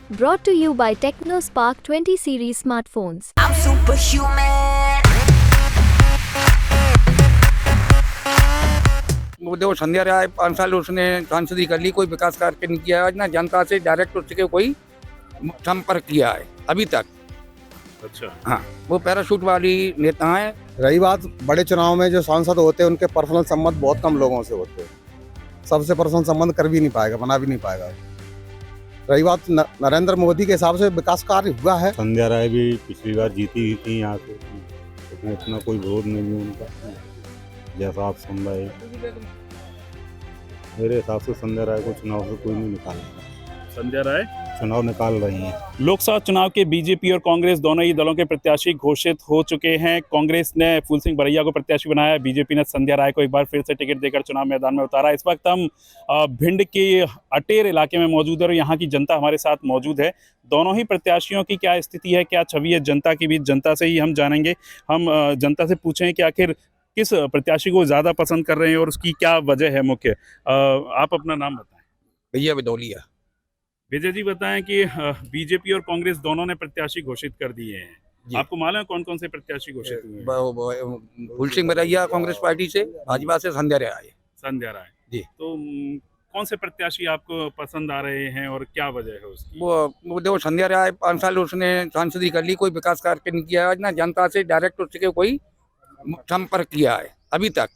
Brought to you by TechnoSpark 20 series smartphones. I'm superhuman. वो देखो संध्या राय 5 साल उसने सांसदी कर ली, कोई विकास कार्य नहीं किया है ना, जनता से डायरेक्ट उसके कोई संपर्क किया है अभी तक। अच्छा, हाँ, वो पैराशूट वाली नेता है। रही बात बड़े चुनाव में जो सांसद होते हैं उनके पर्सनल संबंध बहुत कम लोगों से होते हैं, सबसे पर्सनल संबंध कर भी नहीं पाएगा, बना भी नहीं पाएगा। रही बात नरेंद्र मोदी के हिसाब से विकास कार्य हुआ है। संध्या राय भी पिछली बार जीती ही थी यहाँ से, उसमें इतना कोई विरोध नहीं है उनका, जैसा आप सुन रहे हैं। मेरे हिसाब से संध्या राय को चुनाव से कोई नहीं निकालेगा। संध्या राय चुनाव निकाल रही हैं। लोकसभा चुनाव के बीजेपी और कांग्रेस दोनों ही दलों के प्रत्याशी घोषित हो चुके हैं। कांग्रेस ने फूल सिंह बरैया को प्रत्याशी बनाया, बीजेपी ने संध्या राय को एक बार फिर से टिकट देकर चुनाव मैदान में उतारा। इस वक्त हम भिंड के अटेर इलाके में मौजूद है और यहाँ की जनता हमारे साथ मौजूद है। दोनों ही प्रत्याशियों की क्या स्थिति है, क्या छवि है जनता के बीच, जनता से ही हम जानेंगे। हम जनता से पूछें कि आखिर किस प्रत्याशी को ज़्यादा पसंद कर रहे हैं और उसकी क्या वजह है मुख्य। आप अपना नाम बताएं। भैया बदौलिया। विजय जी बताएं कि बीजेपी और कांग्रेस दोनों ने प्रत्याशी घोषित कर दिए हैं। आपको मालूम है कौन कौन से प्रत्याशी घोषित हुए हैं? फूल सिंह बरैया कांग्रेस पार्टी से, भाजपा से संध्या राय। संध्या राय जी। तो कौन से प्रत्याशी आपको पसंद आ रहे हैं और क्या वजह है उसकी? वो देखो संध्या राय 5 साल उसने सांसदी कर ली, कोई विकास कार्य नहीं किया है ना, जनता से डायरेक्ट उसके कोई संपर्क किया है अभी तक।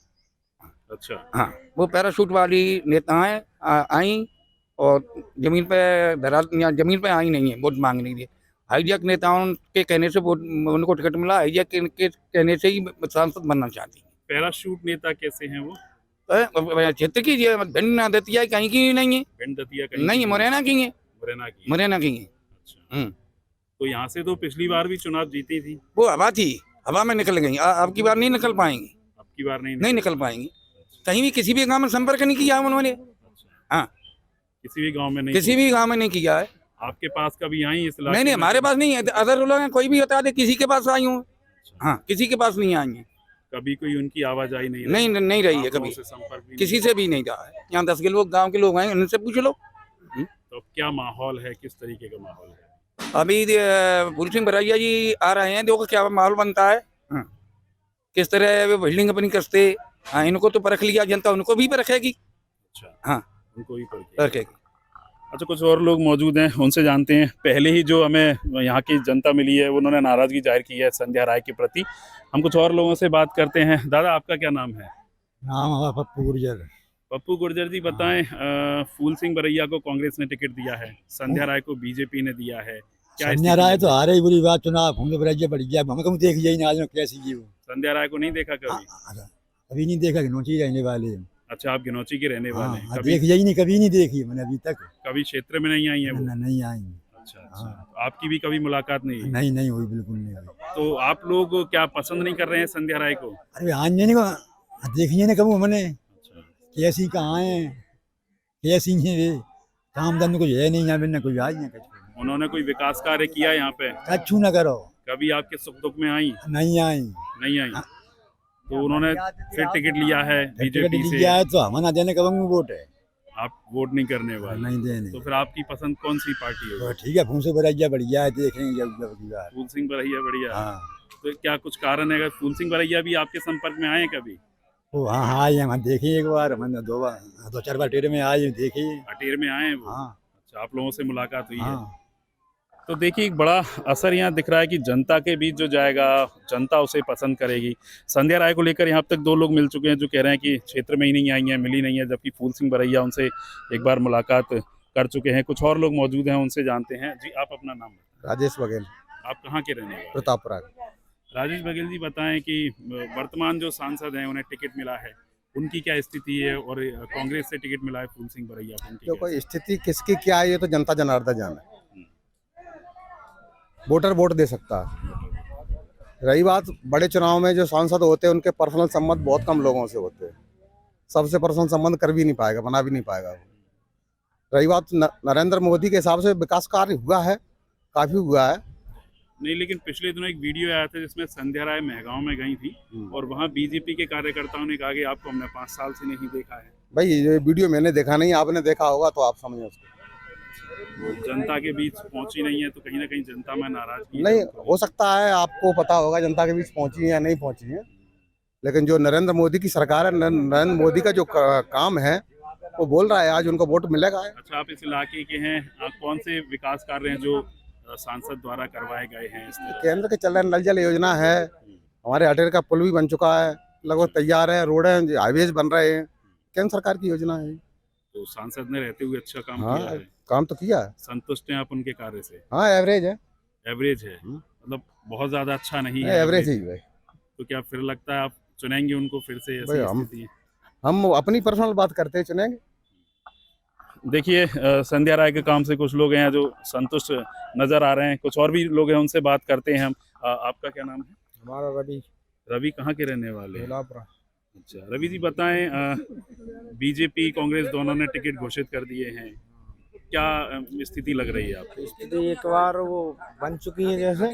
अच्छा, हाँ, वो पैराशूट वाली नेता है। आई और जमीन पे जमीन पे आई नहीं है, वोट मांग नहीं थी। हाईजैक नेताओं के कहने से वोट उनको टिकट मिला, हाईजैक के कहने से ही सांसद बनना चाहती है। पैराशूट नेता कैसे हैं वो? क्षेत्र की भिंड दतिया कहीं की नहीं है, भिंड दतिया कहीं नहीं की? मुरैना की है, मुरैना की। है। अच्छा, तो यहाँ से तो पिछली बार भी चुनाव जीती थी। वो हवा थी, हवा में निकल गई। अब की बार नहीं निकल पाएंगी, अब की बार नहीं निकल पाएंगी। कहीं भी किसी भी गांव में संपर्क नहीं किया उन्होंने। हाँ, किसी भी गांव में नहीं, किसी भी गांव में नहीं किया है। आपके पास कभी आई इस इलाके नहीं, में? हमारे पास नहीं है। अदर लोग हैं, कोई भी बता दे किसी के पास आई हूँ। हाँ, किसी के पास नहीं आई है। कभी कोई उनकी आवाज आई नहीं? नहीं रही है आप लोगों कभी, से संपर्क भी किसी से भी नहीं रहा है। यहाँ 10 के लोग गांव के लोग हैं, उनसे पूछ लो। तो अब क्या माहौल है, किस तरीके का माहौल है? अभी फूल सिंह बरैया जी आ रहे हैं, देखो क्या माहौल बनता है। किस तरह वे बिल्डिंग अपनी कसते। हाँ, इनको तो परख लिया जनता, उनको भी परखेगी। अच्छा, हाँ, उनको ही परखेगी। अच्छा, कुछ और लोग मौजूद हैं, उनसे जानते हैं। पहले ही जो हमें यहाँ की जनता मिली है उन्होंने नाराजगी जाहिर की है संध्या राय के प्रति। हम कुछ और लोगों से बात करते हैं। दादा, आपका क्या नाम है? नाम है पप्पू गुर्जर। पप्पू गुर्जर जी बताएं, फूल सिंह बरैया को कांग्रेस ने टिकट दिया है, संध्या राय को बीजेपी ने दिया है, क्या संध्या राय तो आ रही बुरी बात, चुनाव हम बरैया बढ़ गया, हम कभी देख ही आज कैसी जी वो। संध्या राय को नहीं देखा कभी? कभी नहीं देखा, नोची रहने वाले। अच्छा, आप गिनौची के रहने वाले हैं। कभी देख ही नहीं, कभी नहीं देखी मैंने अभी तक। कभी क्षेत्र में नहीं आई है वो? नहीं आई। अच्छा, तो आपकी भी कभी मुलाकात नहीं हुई? नहीं हुई, बिल्कुल नहीं हुई। तो आप लोग क्या पसंद नहीं कर रहे हैं संध्या राय को? अरे आने नहीं को देखिए ना कबू मैंने, कैसी कहाँ है, कैसी है वे, काम धंधे कुछ है नहीं यहाँ पे, कोई आई है। उन्होंने कोई विकास कार्य किया यहाँ पे? कच्छू न करो। कभी आपके सुख दुख में आई? नहीं आई। नहीं आई। तो उन्होंने फिर टिकट लिया है बीजेपी से? लिया है तो हमारा देने कब वोट है, आप वोट नहीं करने वाले? नहीं देने। तो फिर आपकी पसंद कौन सी पार्टी है? ठीक है, फूल से बरैया बढ़िया है, देखेंगे जब फूल सिंह बरैया बढ़िया। हाँ। तो क्या कुछ कारण है, अगर फूल सिंह बरैया भी आपके संपर्क में आए कभी? वो हाँ आए, हम देखे एक बार, मैंने 2-4 बार टेरे में आए, देखे। अटेर में आए वो? हाँ। अच्छा, आप लोगों से मुलाकात हुई हाँ। है? तो देखिए, एक बड़ा असर यहाँ दिख रहा है कि जनता के बीच जो जाएगा, जनता उसे पसंद करेगी। संध्या राय को लेकर यहाँ तक 2 लोग मिल चुके हैं जो कह रहे हैं कि क्षेत्र में ही नहीं आई हैं, मिली नहीं है, जबकि फूल सिंह बरैया उनसे एक बार मुलाकात कर चुके हैं। कुछ और लोग मौजूद हैं, उनसे जानते हैं। जी, आप अपना नाम बताएं। राजेश बघेल, आप कहाँ के रहने वाले? प्रतापपुरा। राजेश बघेल जी बताएं कि वर्तमान जो सांसद हैं उन्हें टिकट मिला है, उनकी क्या स्थिति है, और कांग्रेस से टिकट मिला है फूल सिंह बरैया को, तो कोई स्थिति किसकी क्या है ये तो जनता जनार्दन जाने, वोटर वोट दे सकता है। रही बात बड़े चुनाव में जो सांसद होते हैं उनके पर्सनल संबंध बहुत कम लोगों से होते हैं, सबसे पर्सनल संबंध कर भी नहीं पाएगा, बना भी नहीं पाएगा। रही बात नरेंद्र मोदी के हिसाब से विकास कार्य हुआ है, काफी हुआ है। नहीं, लेकिन पिछले दिनों एक वीडियो आया था जिसमें संध्या राय महगांव में गई थी और वहां बीजेपी के कार्यकर्ताओं ने कहा कि आपको हमने 5 साल से नहीं देखा है। भाई ये वीडियो मैंने देखा नहीं, आपने देखा होगा तो आप समझे उसको। जनता के बीच पहुंची नहीं है तो कहीं ना कहीं जनता में नाराजगी नहीं हो सकता है, आपको पता होगा जनता के बीच पहुंची है या नहीं पहुंची है, लेकिन जो नरेंद्र मोदी की सरकार है, नरेंद्र मोदी का जो काम है वो बोल रहा है आज उनको वोट मिलेगा। अच्छा, आप इस इलाके के हैं, आप कौन से विकास कार्य हैं जो सांसद द्वारा करवाए गए हैं इस तरह? केंद्र के चल रहे नल जल योजना है, हमारे अटेर का पुल भी बन चुका है, लगभग तैयार है, रोड है, हाईवेज बन रहे हैं, केंद्र सरकार की योजना है। तो सांसद ने रहते हुए अच्छा काम हाँ, किया है, काम तो किया है। संतुष्ट हैं आप उनके कार्य से? हाँ, एवरेज है, एवरेज है, मतलब बहुत ज्यादा अच्छा नहीं है, एवरेज ही है। तो क्या फिर लगता है आप चुनेंगे उनको फिर से? भाई, ऐसी स्थिति है? हम अपनी पर्सनल बात करते हैं, चुनेंगे। देखिए, संध्या राय के काम से कुछ लोग हैं जो संतुष्ट नजर आ रहे हैं, कुछ और भी लोग हैं, उनसे बात करते हैं हम। आपका क्या नाम है? हमारा रवि। रवि कहाँ के रहने वाले हैं? अच्छा, रवि जी बताएं, बीजेपी कांग्रेस दोनों ने टिकट घोषित कर दिए हैं, क्या स्थिति लग रही है आपको? स्थिति एक बार वो बन चुकी है, जैसे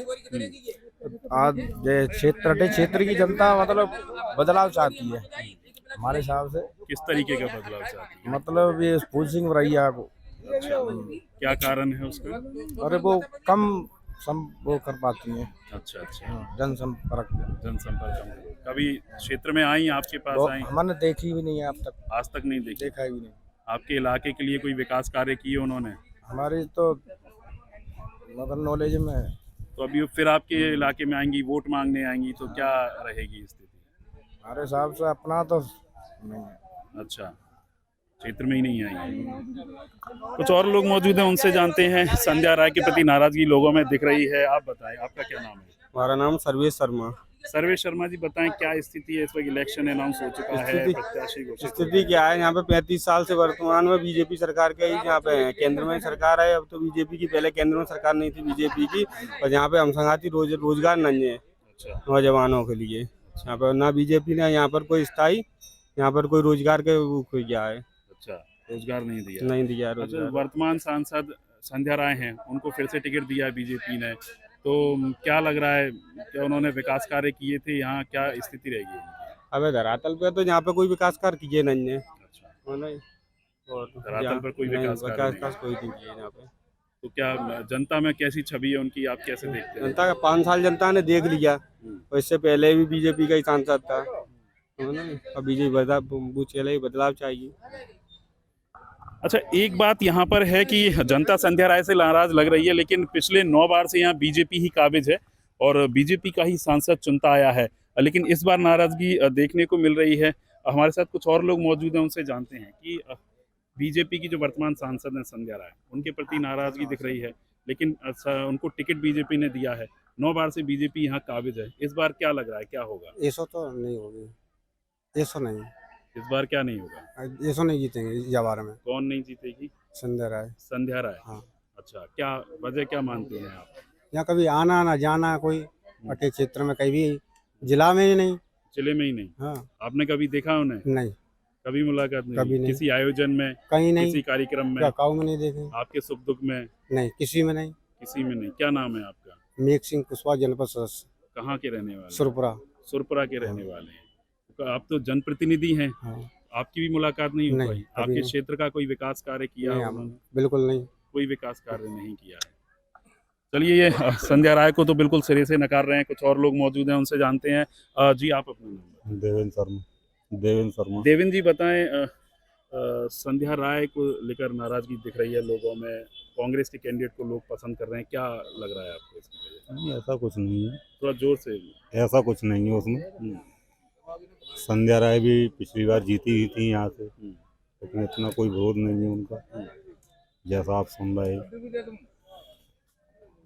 आज क्षेत्र की जनता मतलब बदलाव चाहती है हमारे हिसाब से। किस तरीके का बदलाव चाहती है? मतलब ये फूल सिंह बरैया को। अच्छा, क्या कारण है उसका? अरे वो कम वो कर पाती है, अच्छा अच्छा, जनसंपर्क। जनसंपर्क कभी क्षेत्र में आई, आपके पास आई? हमने देखी भी नहीं है अब तक, आज तक नहीं देखी? देखा भी नहीं। आपके इलाके के लिए कोई विकास कार्य किए उन्होंने? हमारी तो मतलब नॉलेज में है। तो अभी फिर आपके इलाके में आएंगी, वोट मांगने आएंगी, तो क्या रहेगी स्थिति? हमारे हिसाब से अपना तो नहीं है। अच्छा, क्षेत्र में ही नहीं आई। कुछ और लोग मौजूद हैं, उनसे जानते हैं। संध्या राय के प्रति नाराजगी लोगों में दिख रही है। आप बताएं, आपका क्या नाम है? हमारा नाम सर्वेश शर्मा। सर्वेश शर्मा जी बताएं, क्या स्थिति है? इस वक्त इलेक्शन अनाउंस हो चुका है, प्रत्याशी घोषित। स्थिति क्या है यहाँ पे? 35 साल से वर्तमान में बीजेपी सरकार के ही यहाँ पे है, केंद्र में सरकार है। अब तो बीजेपी की, पहले केंद्र में सरकार नहीं थी बीजेपी की, और यहाँ पे हम संघाती रोजगार नहीं है नौजवानों के लिए। यहाँ पर ना बीजेपी ने यहाँ पर कोई स्थायी, यहाँ पर कोई रोजगार के वो किया है। अच्छा, रोजगार नहीं दिया? नहीं दिया अच्छा, रोजगार। वर्तमान सांसद संध्या राय हैं, उनको फिर से टिकट दिया बीजेपी ने, तो क्या लग रहा है, क्या उन्होंने विकास कार्य किए थे यहाँ? क्या स्थिति रहेगी? अब धरातल पे तो यहाँ पे कोई विकास कार्य किए नहीं है। अच्छा, नहीं, और धरातल पर कोई विकास कार्य कोई नहीं किए यहाँ पे। तो क्या जनता में कैसी छवि है उनकी, आप कैसे देखते हैं? जनता का 5 साल जनता ने देख लिया, और इससे पहले भी बीजेपी का ही सांसद था, अब बीजेपी बदलाव चाहिए। अच्छा, एक बात यहाँ पर है कि जनता संध्या राय से नाराज लग रही है, लेकिन पिछले 9 बार से यहाँ बीजेपी ही काबिज है और बीजेपी का ही सांसद चुनता आया है, लेकिन इस बार नाराजगी देखने को मिल रही है। हमारे साथ कुछ और लोग मौजूद हैं, उनसे जानते हैं कि बीजेपी की जो वर्तमान सांसद हैं संध्या राय, उनके प्रति नाराजगी दिख रही है, लेकिन उनको टिकट बीजेपी ने दिया है। 9 बार से बीजेपी यहाँ काबिज है, इस बार क्या लग रहा है, क्या होगा? ऐसा तो नहीं होगी, ऐसा नहीं, इस बार क्या नहीं होगा? ऐसा नहीं जीतेंगे इस बार में। कौन नहीं जीतेगी? संध्या राय। संध्या राय। हाँ। अच्छा, क्या वजह क्या मानते हैं आप? यहाँ कभी आना ना जाना, कोई अटे क्षेत्र में कहीं भी, जिला में ही नहीं, जिले में ही नहीं। हाँ। आपने कभी देखा उन्हें? नहीं, कभी मुलाकात नहीं? कभी नहीं। किसी आयोजन में, कहीं नहीं, किसी कार्यक्रम में, काऊ में नहीं देखे, आपके सुख दुख में? नहीं, किसी में नहीं। किसी में नहीं। क्या नाम है आपका? मेघ सिंह कुशवाहा, जनपद सदस्य। कहाँ के रहने वाले? सुरपुरा। सुरपुरा के रहने वाले हैं। तो आप तो जनप्रतिनिधि हैं, हाँ। आपकी भी मुलाकात नहीं हो नहीं, पाई? कभी आपके नहीं। क्षेत्र का कोई विकास कार्य किया नहीं, उन्होंने? बिल्कुल नहीं, कोई विकास कार्य नहीं किया है। चलिए, ये संध्या राय को तो बिल्कुल सिरे से नकार रहे हैं। कुछ और लोग मौजूद हैं, उनसे जानते हैं। जी, आप अपना नाम? देवेंद्र शर्मा। देवेंद्र शर्मा। देवेंद्र जी बताएं, संध्या राय को लेकर नाराजगी दिख रही है लोगों में, कांग्रेस के कैंडिडेट को लोग पसंद कर रहे हैं, क्या लग रहा है आपको इसकी वजह? नहीं, ऐसा कुछ नहीं है, थोड़ा जोर से। ऐसा कुछ नहीं है उसमें। संध्या राय भी पिछली बार जीती ही थी यहाँ से, लेकिन इतना कोई विरोध नहीं है उनका, जैसा आप सुन रहे हैं।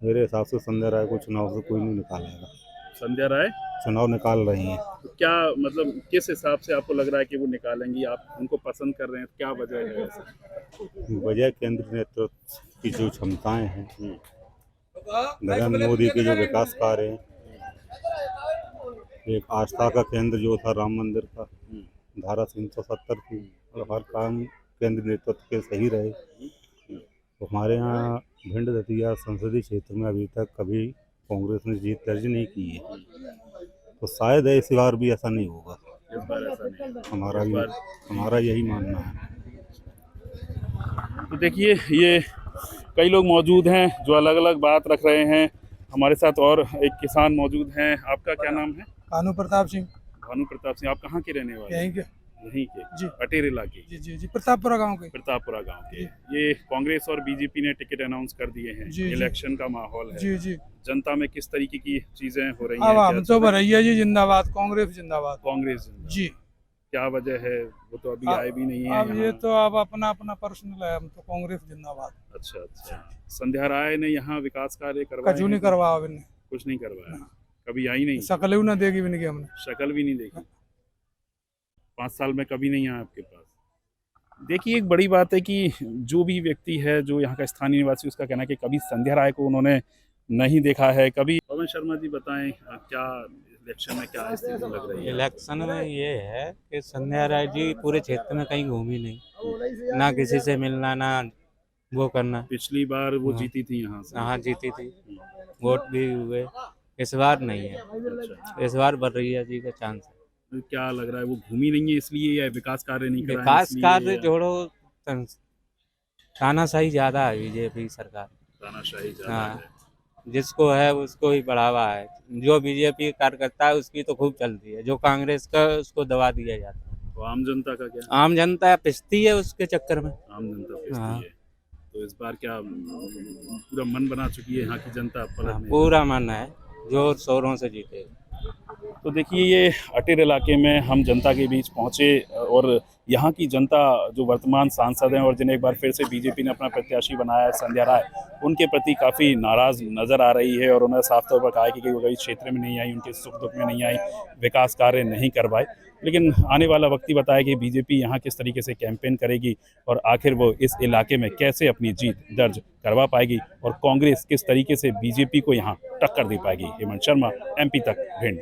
मेरे हिसाब से संध्या राय को चुनाव से कोई नहीं निकालेगा। संध्या राय चुनाव निकाल रही हैं। तो क्या मतलब किस हिसाब से आपको लग रहा है कि वो निकालेंगी? आप उनको पसंद कर रहे हैं, क्या वजह है ऐसा? वजह केंद्र नेतृत्व की जो क्षमताएं हैं, नरेंद्र मोदी के जो विकास कार्य हैं, एक आस्था का केंद्र जो था राम मंदिर का, धारा 370 की, और हर काम केंद्र नेतृत्व के सही रहे। तो हमारे यहाँ भिंड दतिया संसदीय क्षेत्र में अभी तक कभी कांग्रेस ने जीत दर्ज नहीं की है, तो शायद इस बार भी ऐसा नहीं होगा। इस बार ऐसा नहीं, हमारा यही मानना है। तो देखिए, ये कई लोग मौजूद हैं जो अलग अलग बात रख रहे हैं। हमारे साथ और एक किसान मौजूद हैं। आपका क्या नाम है? भानु प्रताप सिंह। भानु प्रताप सिंह। आप कहाँ के रहने वाले? यहीं के। यहीं के जी। अटेर इलाके? जी जी जी, प्रतापपुरा गांव के। प्रतापपुरा गांव के। ये कांग्रेस और बीजेपी ने टिकट अनाउंस कर दिए हैं। जी, जी। इलेक्शन का माहौल है। जी जी। जनता में किस तरीके की चीजें हो रही हैं? अब हम क्या तो भरैया जी जिंदाबाद, कांग्रेस जिंदाबाद। कांग्रेस जिंदाबाद। जी। क्या वजह है? वो तो अभी अब- आए भी नहीं है अब ये यहाँ। तो अब अपना अपना पर्सनल है, हम तो कांग्रेस जिंदाबाद। अच्छा अच्छा। संध्या राय ने यहाँ विकास कार्य करवाए कछु नहीं हैं? करवा अब इन्हें। कुछ नहीं करवाया। कभी आई नहीं? शकल भी ना देगी भी नहीं हमने। शक्ल भी नहीं देखी। 5 साल में कभी नहीं आया आपके पास। देखिए, एक बड़ी बात है कि जो भी व्यक्ति है, जो यहाँ का स्थानीय निवासी, उसका कहना है कि कभी संध्या राय को उन्होंने नहीं देखा है। कभी पवन शर्मा जी बताएं, क्या इलेक्शन में क्या स्थिति लग रही है? इलेक्शन में ये है कि संध्या राय जी पूरे क्षेत्र में कहीं घूमी नहीं, ना किसी से मिलना, ना वो करना। पिछली बार वो हाँ। जीती थी यहाँ से। हाँ जीती थी, वोट भी हुए। इस बार नहीं है, अच्छा। इस बार बर्रैया जी का चांस है। तो क्या लग रहा है, वो घूमी नहीं है इसलिए, या विकास कार्य नहीं कराए विकास इसलिए, कार्य या जोड़ो, तानाशाही ज्यादा है बीजेपी सरकार। तानाशाही ज्यादा हाँ। है? जिसको है उसको ही बढ़ावा है। जो बीजेपी कार्यकर्ता है उसकी तो खूब चलती है, जो कांग्रेस का उसको दबा दिया जाता है। तो आम जनता का क्या? आम जनता पिसती है उसके चक्कर में। आम जनता पिसती हाँ। है। तो इस बार क्या पूरा मन बना चुकी है यहाँ की जनता पलटने? पूरा मन है, जोर शोरों से जीते। तो देखिए, ये अटेर इलाके में हम जनता के बीच पहुंचे और यहाँ की जनता जो वर्तमान सांसद हैं और जिन्हें एक बार फिर से बीजेपी ने अपना प्रत्याशी बनाया है, संध्या राय, उनके प्रति काफ़ी नाराज़ नज़र आ रही है। और उन्होंने साफ तौर पर कहा है कि वो कभी क्षेत्र में नहीं आई, उनके सुख दुख में नहीं आई, विकास कार्य नहीं करवाए। लेकिन आने वाला वक्त ही बताया कि बीजेपी यहाँ किस तरीके से कैंपेन करेगी और आखिर वो इस इलाके में कैसे अपनी जीत दर्ज करवा पाएगी और कांग्रेस किस तरीके से बीजेपी को यहाँ टक्कर दे पाएगी। हेमंत शर्मा, MP तक, भिंड।